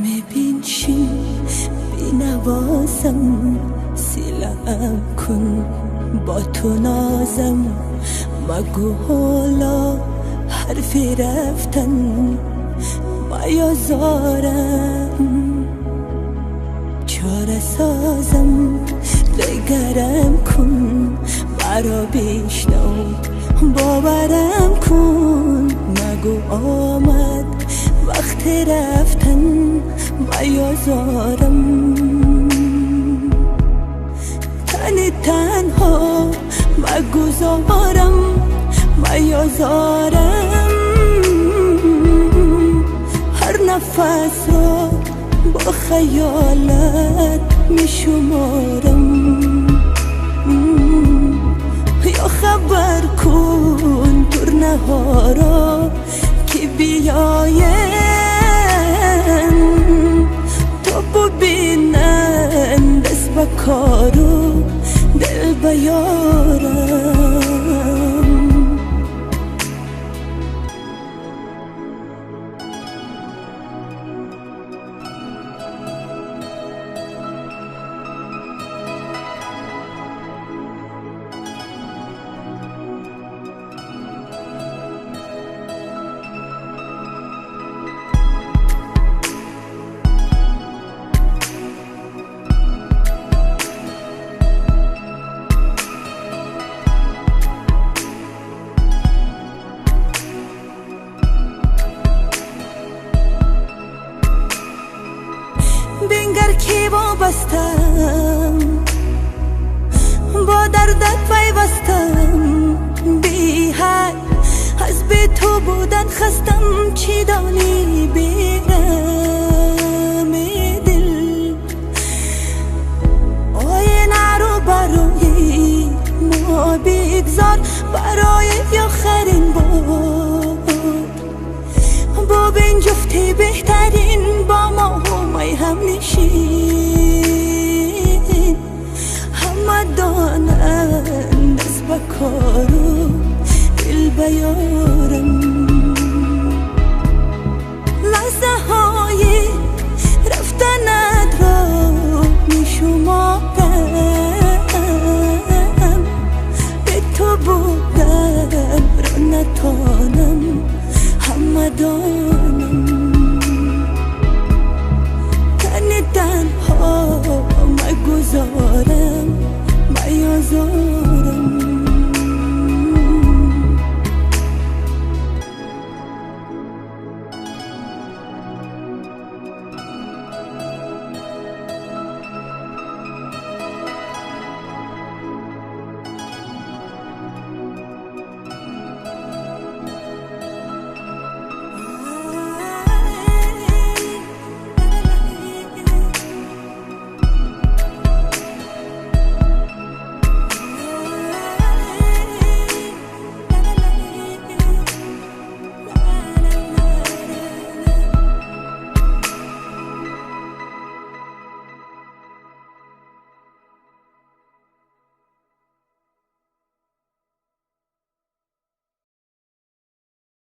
بنشین بینوازم، سیلم کن با تو نازم، مگو حالا حرفی رفتن بیازارم، چاره سازم دگرم کن، برا بشنو باورم کن، نگو آمد وقت رفتن بیازارم، تنها مگذارم بیازارم، هر نفس را با خیالت میشمارم، یا خبر کن ترنهارا که بیاین تو ببینن دست بکارو دل بیارم. بنگر که وابستم با دردت پیوستم، بی حد از به تو بودن خستم، چی دانی بیرم دل آینه رو برای ما بگذار، برای آخرین بار ببین جفتی بهترین با ما همه هم نشین، همه دانن دست بکارو دل بیارم، لحظه های رفتنت را میشمارم، به تو بودن را نتانم همه دانم، تنها مگذارم بیازارم.